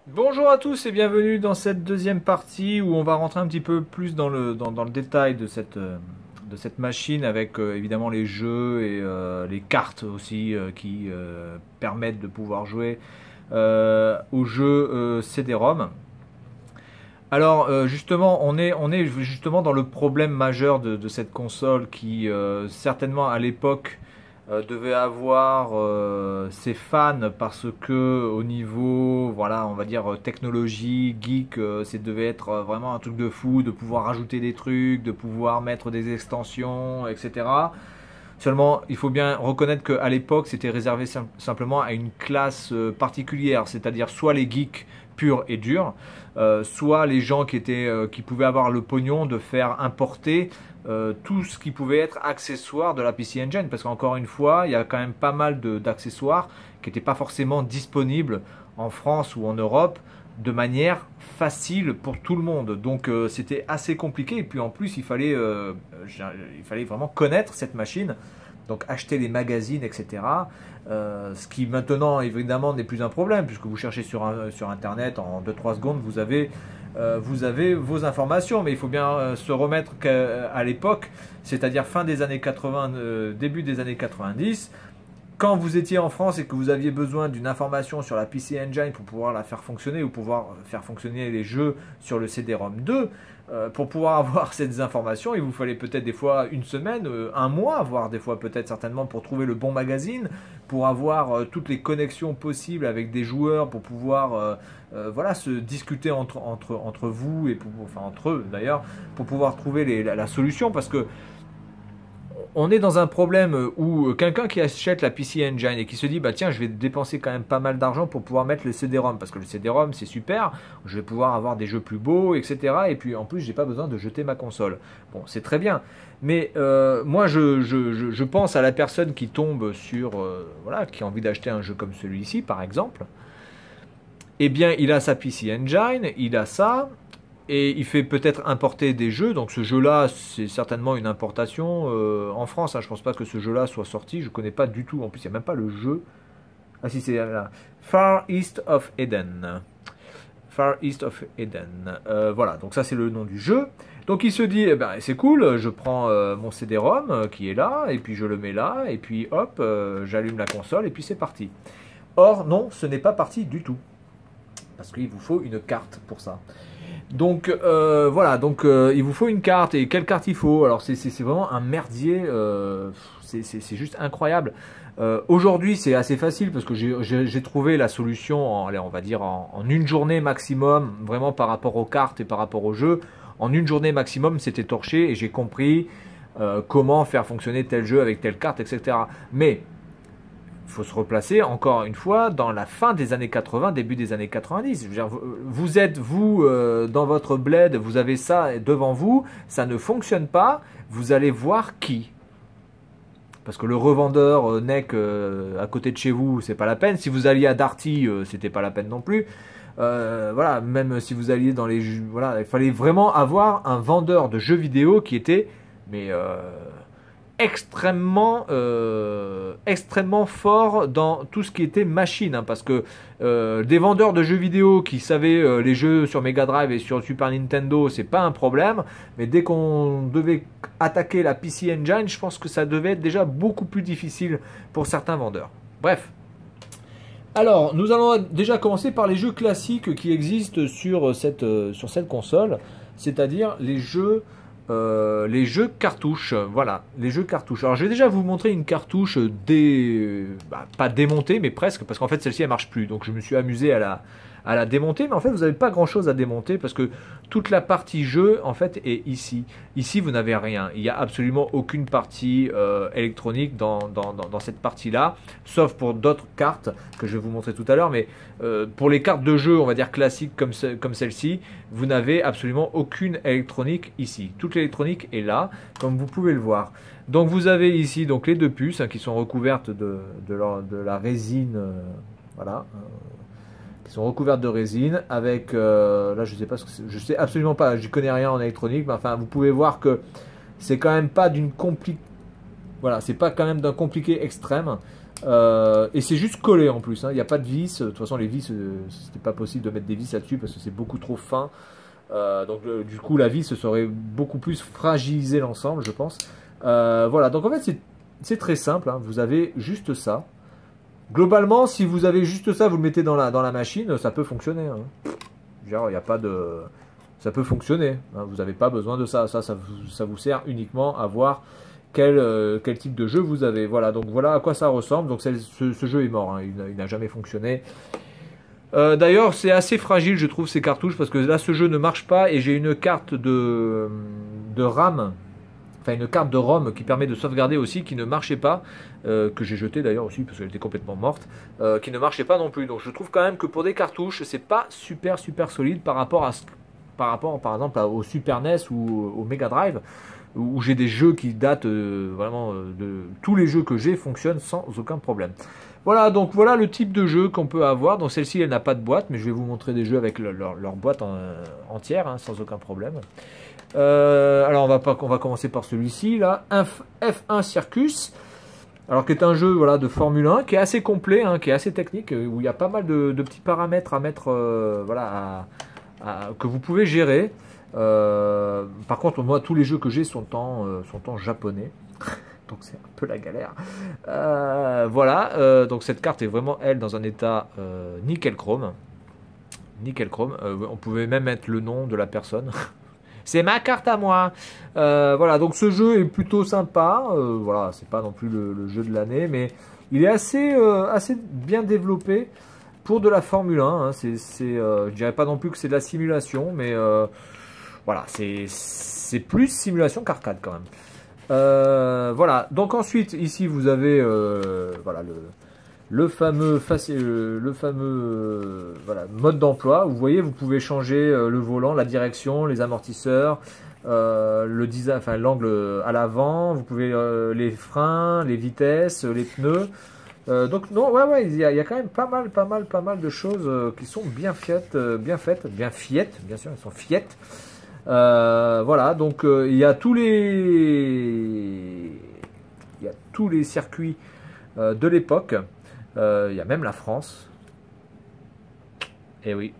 Bonjour à tous et bienvenue dans cette deuxième partie où on va rentrer un petit peu plus dans le détail de cette machine avec évidemment les jeux et les cartes aussi qui permettent de pouvoir jouer aux jeux CD-ROM. Alors justement, on est justement dans le problème majeur de cette console qui certainement à l'époque devait avoir ses fans parce que au niveau, voilà, on va dire technologie, geek, ça devait être vraiment un truc de fou de pouvoir rajouter des trucs, de pouvoir mettre des extensions, etc. Seulement, il faut bien reconnaître qu'à l'époque, c'était réservé simplement à une classe particulière, c'est-à-dire soit les geeks purs et durs, soit les gens qui pouvaient avoir le pognon de faire importer tout ce qui pouvait être accessoire de la PC Engine, parce qu'encore une fois, il y a quand même pas mal d'accessoires qui n'étaient pas forcément disponibles en France ou en Europe de manière facile pour tout le monde. Donc c'était assez compliqué. Et puis en plus, il fallait vraiment connaître cette machine. Donc acheter les magazines, etc. Ce qui maintenant, évidemment, n'est plus un problème, puisque vous cherchez sur Internet, en 2-3 secondes, vous avez vos informations. Mais il faut bien se remettre qu'à l'époque, c'est-à-dire fin des années 80, début des années 90, quand vous étiez en France et que vous aviez besoin d'une information sur la PC Engine pour pouvoir la faire fonctionner ou pouvoir faire fonctionner les jeux sur le CD-ROM 2, pour pouvoir avoir ces informations, il vous fallait peut-être des fois une semaine, un mois, voire des fois peut-être certainement pour trouver le bon magazine, pour avoir toutes les connexions possibles avec des joueurs, pour pouvoir voilà, se discuter entre vous et enfin entre eux d'ailleurs, pour pouvoir trouver la solution parce que on est dans un problème où quelqu'un qui achète la PC Engine et qui se dit bah tiens je vais dépenser quand même pas mal d'argent pour pouvoir mettre le CD-ROM parce que le CD-ROM c'est super, je vais pouvoir avoir des jeux plus beaux, etc. Et puis en plus j'ai pas besoin de jeter ma console. Bon c'est très bien, mais moi je pense à la personne qui tombe sur voilà, qui a envie d'acheter un jeu comme celui-ci par exemple. Eh bien il a sa PC Engine, il a ça. Et il fait peut-être importer des jeux, donc ce jeu-là, c'est certainement une importation en France. Hein, je pense pas que ce jeu-là soit sorti, je connais pas du tout. En plus, il n'y a même pas le jeu. Ah si, c'est là. Far East of Eden. Far East of Eden. Voilà, donc ça c'est le nom du jeu. Donc il se dit, eh ben, c'est cool, je prends mon CD-ROM qui est là, et puis je le mets là, et puis hop, j'allume la console, et puis c'est parti. Or, non, ce n'est pas parti du tout. Parce qu'il vous faut une carte pour ça. Donc voilà, donc il vous faut une carte. Et quelle carte il faut? Alors c'est vraiment un merdier, c'est juste incroyable. Aujourd'hui c'est assez facile parce que j'ai trouvé la solution en, allez, on va dire en une journée maximum, vraiment par rapport aux cartes et par rapport au jeu. En une journée maximum c'était torché et j'ai compris comment faire fonctionner tel jeu avec telle carte, etc. Mais il faut se replacer encore une fois dans la fin des années 80, début des années 90. Je veux dire, vous êtes, vous, dans votre bled, vous avez ça devant vous, ça ne fonctionne pas, vous allez voir qui. Parce que le revendeur NEC à côté de chez vous, c'est pas la peine. Si vous alliez à Darty, c'était pas la peine non plus. Voilà, même si vous alliez dans les jeux, voilà, il fallait vraiment avoir un vendeur de jeux vidéo qui était, mais extrêmement fort dans tout ce qui était machine, hein, parce que des vendeurs de jeux vidéo qui savaient les jeux sur Mega Drive et sur Super Nintendo, c'est pas un problème, mais dès qu'on devait attaquer la PC Engine, je pense que ça devait être déjà beaucoup plus difficile pour certains vendeurs. Bref. Alors, nous allons déjà commencer par les jeux classiques qui existent sur cette console, c'est-à-dire les jeux cartouches. Voilà, les jeux cartouches. Alors, je vais déjà vous montrer une cartouche pas démontée, mais presque, parce qu'en fait, celle-ci, elle marche plus. Donc, je me suis amusé à la démonter, mais en fait, vous n'avez pas grand-chose à démonter, parce que toute la partie jeu, en fait, est ici. Ici, vous n'avez rien. Il n'y a absolument aucune partie électronique dans cette partie-là, sauf pour d'autres cartes que je vais vous montrer tout à l'heure. Mais pour les cartes de jeu, on va dire classiques comme celle-ci, vous n'avez absolument aucune électronique ici. Toute l'électronique est là, comme vous pouvez le voir. Donc vous avez ici donc les deux puces qui sont recouvertes de la résine, voilà, qui sont recouvertes de résine avec, là je sais pas, je sais absolument pas, je connais rien en électronique, mais enfin vous pouvez voir que c'est quand même pas d'une voilà, c'est pas quand même d'un compliqué extrême. Et c'est juste collé en plus, hein. Il n'y a pas de vis. De toute façon, les vis, c'était pas possible de mettre des vis là-dessus parce que c'est beaucoup trop fin. Donc du coup, la vis serait beaucoup plus fragilisé l'ensemble, je pense. Voilà, donc en fait, c'est très simple, hein. Vous avez juste ça. Globalement, si vous avez juste ça, vous le mettez dans la machine, ça peut fonctionner, hein. Genre, il n'y a pas de... Ça peut fonctionner, hein. Vous n'avez pas besoin de ça. Ça vous sert uniquement à voir quel type de jeu vous avez. Voilà, donc voilà à quoi ça ressemble. Donc ce jeu est mort, hein. Il n'a jamais fonctionné. D'ailleurs, c'est assez fragile, je trouve, ces cartouches, parce que là, ce jeu ne marche pas, et j'ai une carte de RAM, enfin une carte de ROM qui permet de sauvegarder aussi, qui ne marchait pas, que j'ai jetée d'ailleurs aussi, parce qu'elle était complètement morte, qui ne marchait pas non plus. Donc je trouve quand même que pour des cartouches, c'est pas super solide par rapport par exemple au Super NES ou au Mega Drive, où j'ai des jeux qui datent vraiment de... Tous les jeux que j'ai fonctionnent sans aucun problème. Voilà, donc voilà le type de jeu qu'on peut avoir. Donc celle-ci, elle n'a pas de boîte, mais je vais vous montrer des jeux avec leur boîte entière, hein, sans aucun problème. Alors on va commencer par celui-ci, là, F1 Circus. Alors qui est un jeu, voilà, de Formule 1, qui est assez complet, hein, qui est assez technique, où il y a pas mal de petits paramètres à mettre, voilà, que vous pouvez gérer. Par contre, moi, tous les jeux que j'ai sont en japonais. Donc c'est un peu la galère. Voilà, donc cette carte est vraiment, elle, dans un état nickel chrome. Nickel chrome. On pouvait même mettre le nom de la personne. C'est ma carte à moi. Voilà, donc ce jeu est plutôt sympa. Voilà, c'est pas non plus le jeu de l'année, mais il est assez bien développé pour de la Formule 1. Hein. Je dirais pas non plus que c'est de la simulation, mais voilà, c'est plus simulation qu'arcade quand même. Voilà, donc ensuite ici vous avez voilà, le fameux voilà, mode d'emploi. Vous voyez, vous pouvez changer le volant, la direction, les amortisseurs, le design, enfin l'angle à l'avant. Vous pouvez les freins, les vitesses, les pneus. Donc non, ouais, il y a quand même pas mal de choses qui sont bien faites, bien fiettes, bien sûr, elles sont fiettes. Voilà, donc il y a tous les circuits de l'époque. Il y a même la France. Et oui,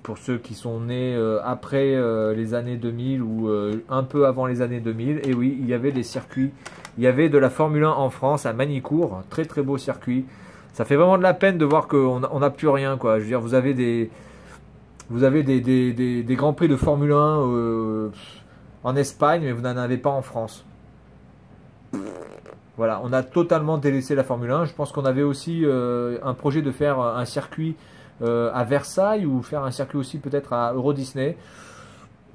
pour ceux qui sont nés après les années 2000 ou un peu avant les années 2000, et oui, il y avait des circuits. Il y avait de la Formule 1 en France, à Magny-Cours, très très beau circuit. Ça fait vraiment de la peine de voir qu'on n'a plus rien, quoi. Je veux dire, vous avez des grands prix de Formule 1 en Espagne, mais vous n'en avez pas en France. Voilà, on a totalement délaissé la Formule 1. Je pense qu'on avait aussi un projet de faire un circuit à Versailles ou faire un circuit aussi peut-être à Euro Disney.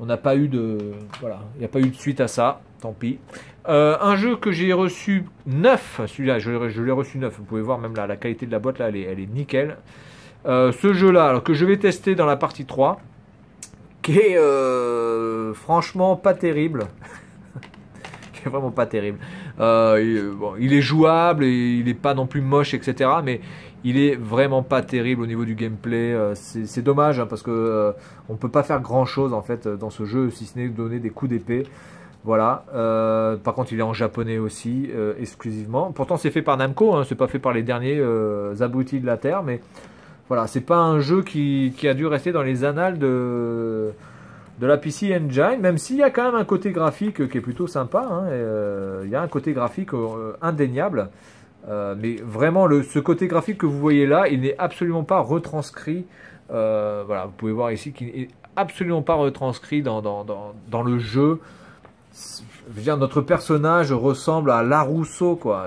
On n'a pas eu de... Voilà, il n'y a pas eu de suite à ça, tant pis. Un jeu que j'ai reçu neuf, celui-là, je l'ai reçu neuf. Vous pouvez voir même la qualité de la boîte, là, elle est nickel. Ce jeu-là, que je vais tester dans la partie 3, qui est franchement pas terrible. Qui est vraiment pas terrible. Bon, il est jouable et il n'est pas non plus moche, etc. Mais il est vraiment pas terrible au niveau du gameplay. C'est dommage, hein, parce que on peut pas faire grand chose en fait dans ce jeu, si ce n'est donner des coups d'épée. Voilà. Par contre, il est en japonais aussi, exclusivement. Pourtant, c'est fait par Namco, hein, c'est pas fait par les derniers abrutis de la Terre, mais voilà, c'est pas un jeu qui a dû rester dans les annales de la PC Engine, même s'il y a quand même un côté graphique qui est plutôt sympa, hein, il y a un côté graphique indéniable, mais vraiment ce côté graphique que vous voyez là, il n'est absolument pas retranscrit, voilà, vous pouvez voir ici qu'il n'est absolument pas retranscrit dans le jeu. Je veux dire, notre personnage ressemble à Larousseau, quoi.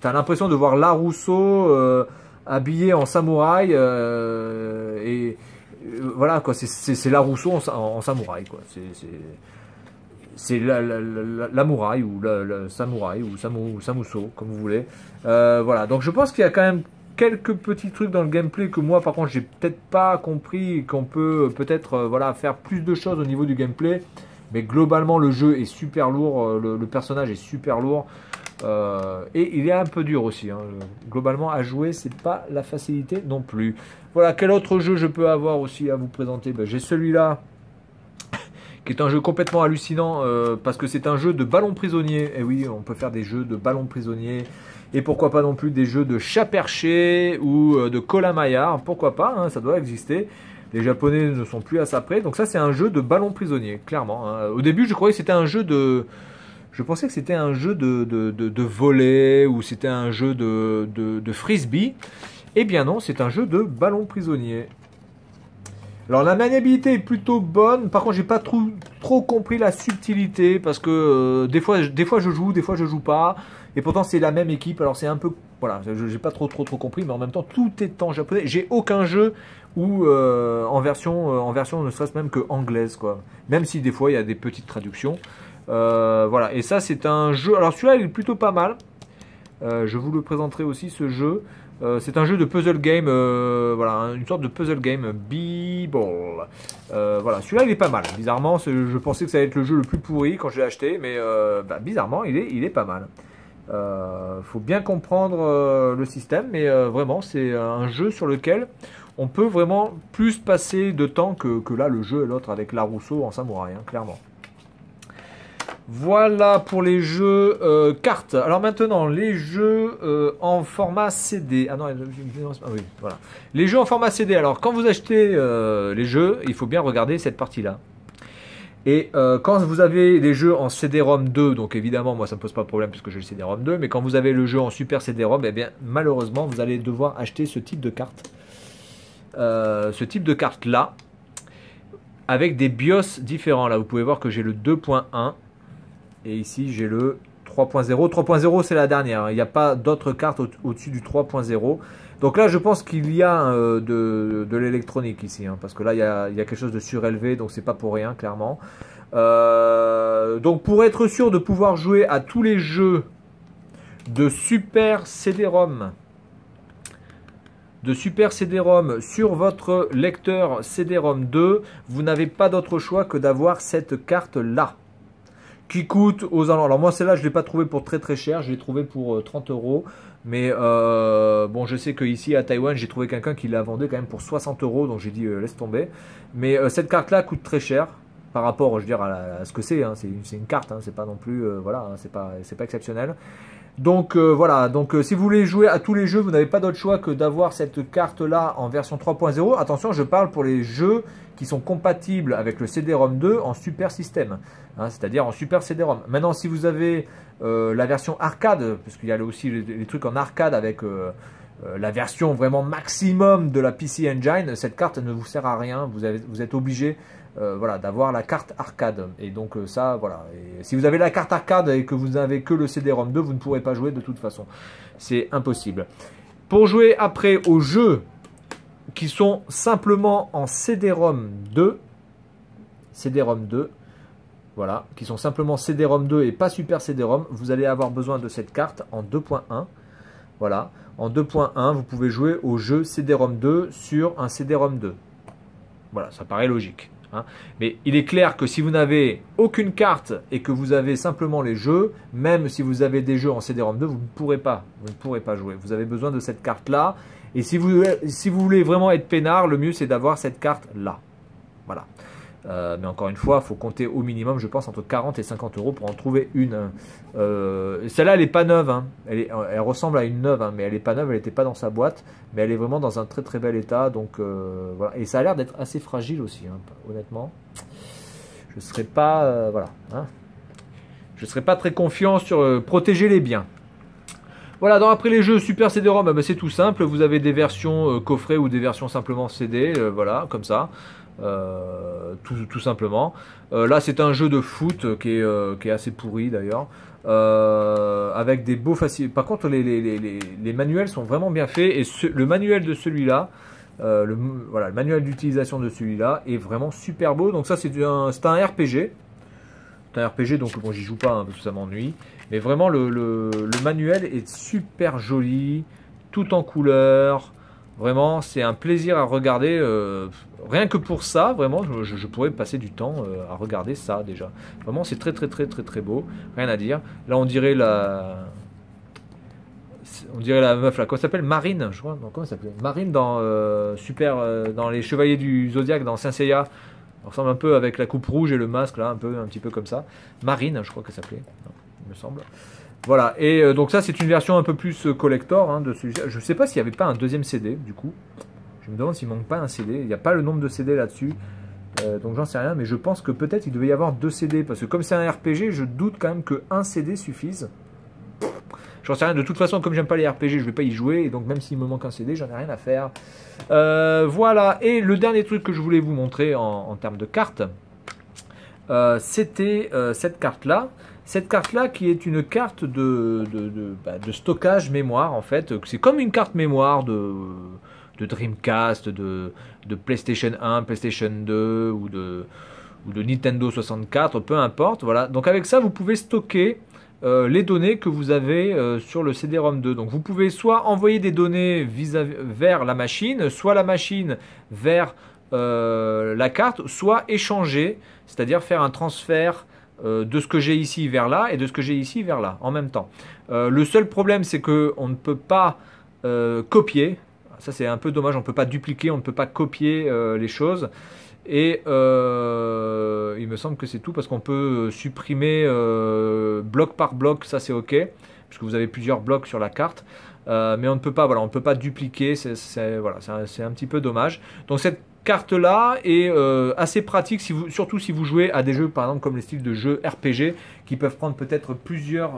T'as l'impression de voir Larousseau habillé en samouraï et voilà, quoi, c'est Larousseau en samouraï, quoi. C'est la mouraille ou le samouraï ou Samuso, comme vous voulez. Voilà, donc je pense qu'il y a quand même quelques petits trucs dans le gameplay que moi, par contre, j'ai peut-être pas compris, qu'on peut peut-être voilà, faire plus de choses au niveau du gameplay. Mais globalement, le jeu est super lourd, le personnage est super lourd. Et il est un peu dur aussi, hein. Globalement à jouer c'est pas la facilité non plus. Voilà, quel autre jeu je peux avoir aussi à vous présenter? Ben, j'ai celui-là qui est un jeu complètement hallucinant parce que c'est un jeu de ballon prisonnier. Et oui, on peut faire des jeux de ballon prisonnier. Et pourquoi pas non plus des jeux de chat perché ou de Colin Maillard. Pourquoi pas, hein, ça doit exister. Les Japonais ne sont plus à ça près. Donc ça, c'est un jeu de ballon prisonnier, clairement. Hein. Au début, je croyais que c'était un jeu de... Je pensais que c'était un jeu de volley ou c'était un jeu de frisbee. Eh bien non, c'est un jeu de ballon prisonnier. Alors la maniabilité est plutôt bonne. Par contre, j'ai pas trop compris la subtilité parce que des fois je joue, des fois je joue pas. Et pourtant c'est la même équipe. Alors c'est un peu, voilà, j'ai pas trop compris. Mais en même temps, tout est en japonais. J'ai aucun jeu où en version ne serait-ce même que anglaise, quoi. Même si des fois il y a des petites traductions. Voilà. Et ça c'est un jeu. Alors celui-là il est plutôt pas mal. Je vous le présenterai aussi ce jeu. C'est un jeu de puzzle game, voilà, une sorte de puzzle game, B-Ball. Voilà, celui-là il est pas mal. Bizarrement, je pensais que ça allait être le jeu le plus pourri quand je l'ai acheté, mais bizarrement il est pas mal. Faut bien comprendre le système, mais vraiment c'est un jeu sur lequel on peut vraiment plus passer de temps que là le jeu et l'autre avec Larousseau en samouraï, hein, clairement. Voilà pour les jeux cartes. Alors maintenant, les jeux en format CD. Ah non, oui, voilà. Les jeux en format CD. Alors, quand vous achetez les jeux, il faut bien regarder cette partie-là. Et quand vous avez les jeux en CD-ROM 2, donc évidemment, moi ça ne me pose pas de problème puisque j'ai le CD-ROM 2, mais quand vous avez le jeu en Super CD-ROM, eh bien, malheureusement, vous allez devoir acheter ce type de carte. Ce type de carte-là, avec des BIOS différents. Là, vous pouvez voir que j'ai le 2.1. Et ici, j'ai le 3.0. 3.0, c'est la dernière. Il n'y a pas d'autres cartes au-dessus du 3.0. Donc là, je pense qu'il y a de l'électronique ici. Hein, parce que là, il y a quelque chose de surélevé. Donc, c'est pas pour rien, clairement. Donc, pour être sûr de pouvoir jouer à tous les jeux de Super CD-ROM, sur votre lecteur CD-ROM 2, vous n'avez pas d'autre choix que d'avoir cette carte-là. Qui coûte aux alentours. Alors moi celle-là je ne l'ai pas trouvé pour très cher, je l'ai trouvé pour 30 €. Mais bon, je sais qu'ici à Taïwan j'ai trouvé quelqu'un qui la vendait quand même pour 60 €, donc j'ai dit laisse tomber. Mais cette carte-là coûte très cher par rapport, je veux dire, à ce que c'est. Hein. C'est une carte, hein. C'est pas non plus, voilà, hein. C'est pas exceptionnel. Donc voilà, donc si vous voulez jouer à tous les jeux, vous n'avez pas d'autre choix que d'avoir cette carte-là en version 3.0. Attention, je parle pour les jeux qui sont compatibles avec le CD-ROM 2 en Super System, hein, c'est-à-dire en Super CD-ROM. Maintenant, si vous avez la version arcade, parce qu'il y a aussi les trucs en arcade avec la version vraiment maximum de la PC Engine, cette carte ne vous sert à rien, vous êtes obligé voilà, d'avoir la carte arcade. Et donc ça, voilà. Et si vous avez la carte arcade et que vous n'avez que le CD-ROM 2, vous ne pourrez pas jouer de toute façon. C'est impossible. Pour jouer après aux jeux qui sont simplement en CD-ROM 2, voilà, qui sont simplement CD-ROM 2 et pas Super CD-ROM, vous allez avoir besoin de cette carte en 2.1. Voilà, en 2.1, vous pouvez jouer au jeu CD-ROM 2 sur un CD-ROM 2. Voilà, ça paraît logique. Hein. Mais il est clair que si vous n'avez aucune carte et que vous avez simplement les jeux, même si vous avez des jeux en CD-ROM 2, vous ne pourrez pas jouer. Vous avez besoin de cette carte-là. Et si vous voulez vraiment être peinard, le mieux c'est d'avoir cette carte-là. Voilà. Mais encore une fois, il faut compter au minimum, je pense, entre 40 et 50 € pour en trouver une. Celle-là, elle n'est pas neuve. Hein. Elle ressemble à une neuve, hein, mais elle n'est pas neuve, elle n'était pas dans sa boîte. Mais elle est vraiment dans un très bel état. Donc, voilà. Et ça a l'air d'être assez fragile aussi, hein, honnêtement. Je ne serais pas, voilà, hein. Je serais pas très confiant sur protéger les biens. Voilà, donc après les jeux Super CD-ROM, c'est tout simple. Vous avez des versions coffret ou des versions simplement CD, voilà, comme ça. Tout simplement. Là, c'est un jeu de foot qui est assez pourri d'ailleurs. Avec des beaux faciles. Par contre, les manuels sont vraiment bien faits. Et le manuel de celui-là, voilà, le manuel d'utilisation de celui-là est vraiment super beau. Donc ça, c'est un RPG. C'est un RPG, donc bon, j'y joue pas hein, parce que ça m'ennuie. Mais vraiment, le manuel est super joli, tout en couleur. Vraiment, c'est un plaisir à regarder. Rien que pour ça, vraiment, je pourrais passer du temps à regarder ça déjà. Vraiment, c'est très beau. Rien à dire. Là, on dirait la meuf là. Comment ça s'appelle? Marine, je crois. Non, comment ça s'appelle? Marine dans dans les Chevaliers du Zodiaque, dans Saint Seiya. Elle ressemble un peu avec la coupe rouge et le masque là, un petit peu comme ça. Marine, je crois qu'elle s'appelait. Il me semble. Voilà, et donc ça c'est une version un peu plus collector hein, de celui-ci. Je sais pas s'il n'y avait pas un deuxième CD du coup. Je me demande s'il manque pas un CD. Il n'y a pas le nombre de CD là-dessus. Donc j'en sais rien, mais je pense que peut-être il devait y avoir 2 CD. Parce que comme c'est un RPG, je doute quand même que un CD suffise. J'en sais rien, de toute façon, comme j'aime pas les RPG, je vais pas y jouer. Et donc même s'il me manque un CD, j'en ai rien à faire. Voilà, et le dernier truc que je voulais vous montrer en termes de cartes, c'était cette carte-là. Cette carte-là qui est une carte de stockage mémoire en fait. C'est comme une carte mémoire de Dreamcast, de PlayStation 1, PlayStation 2 ou de Nintendo 64, peu importe. Voilà. Donc avec ça, vous pouvez stocker les données que vous avez sur le CD-ROM 2. Donc vous pouvez soit envoyer des données vers la machine, soit la machine vers la carte, soit échanger, c'est-à-dire faire un transfert de ce que j'ai ici vers là et de ce que j'ai ici vers là en même temps. Le seul problème c'est que on ne peut pas copier. Ça c'est un peu dommage, on ne peut pas dupliquer, on ne peut pas copier les choses. Et il me semble que c'est tout parce qu'on peut supprimer bloc par bloc, ça c'est ok, puisque vous avez plusieurs blocs sur la carte. Mais on ne peut pas, voilà, on ne peut pas dupliquer, voilà, c'est un petit peu dommage. Donc cette carte là est assez pratique, surtout si vous jouez à des jeux par exemple comme les styles de jeux RPG qui peuvent prendre peut-être plusieurs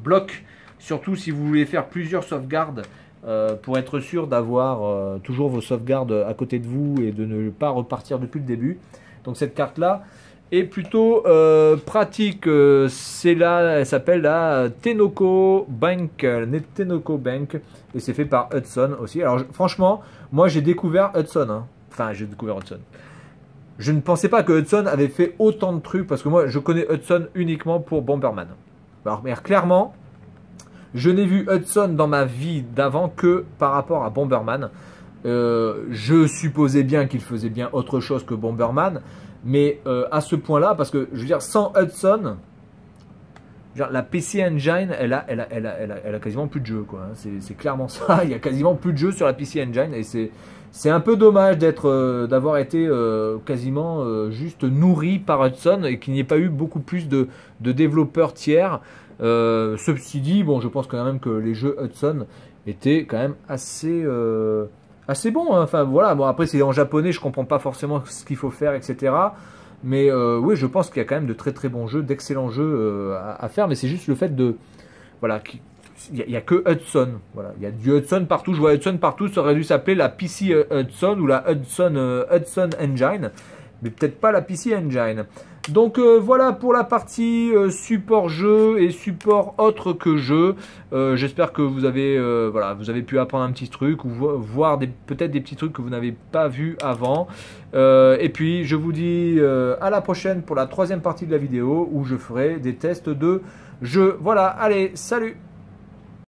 blocs, surtout si vous voulez faire plusieurs sauvegardes. Pour être sûr d'avoir toujours vos sauvegardes à côté de vous et de ne pas repartir depuis le début. Donc cette carte là est plutôt pratique. C'est là, elle s'appelle la Tenoko Bank, et c'est fait par Hudson aussi. Alors franchement, moi j'ai découvert Hudson. Hein. Enfin, j'ai découvert Hudson. Je ne pensais pas que Hudson avait fait autant de trucs parce que moi je connais Hudson uniquement pour Bomberman. Alors mais clairement. Je n'ai vu Hudson dans ma vie d'avant que par rapport à Bomberman. Je supposais bien qu'il faisait bien autre chose que Bomberman, mais à ce point-là, parce que je veux dire, sans Hudson, la PC Engine, elle a quasiment plus de jeux, quoi. C'est clairement ça. Il y a quasiment plus de jeux sur la PC Engine, et c'est un peu dommage d'avoir été quasiment juste nourri par Hudson et qu'il n'y ait pas eu beaucoup plus de développeurs tiers. Ceci dit, bon, je pense quand même que les jeux Hudson étaient quand même assez bons. Hein. Enfin voilà, bon après c'est en japonais, je comprends pas forcément ce qu'il faut faire, etc. Mais oui, je pense qu'il y a quand même de très très bons jeux, d'excellents jeux à faire. Mais c'est juste le fait de, voilà, il n'y a que Hudson. Voilà, il y a du Hudson partout. Je vois Hudson partout. Ça aurait dû s'appeler la PC Hudson ou la Hudson Engine, mais peut-être pas la PC Engine. Donc voilà pour la partie support jeu et support autre que jeu. J'espère que vous avez pu apprendre un petit truc ou voir peut-être des petits trucs que vous n'avez pas vu avant. Et puis je vous dis à la prochaine pour la 3e partie de la vidéo où je ferai des tests de jeu. Voilà, allez, salut!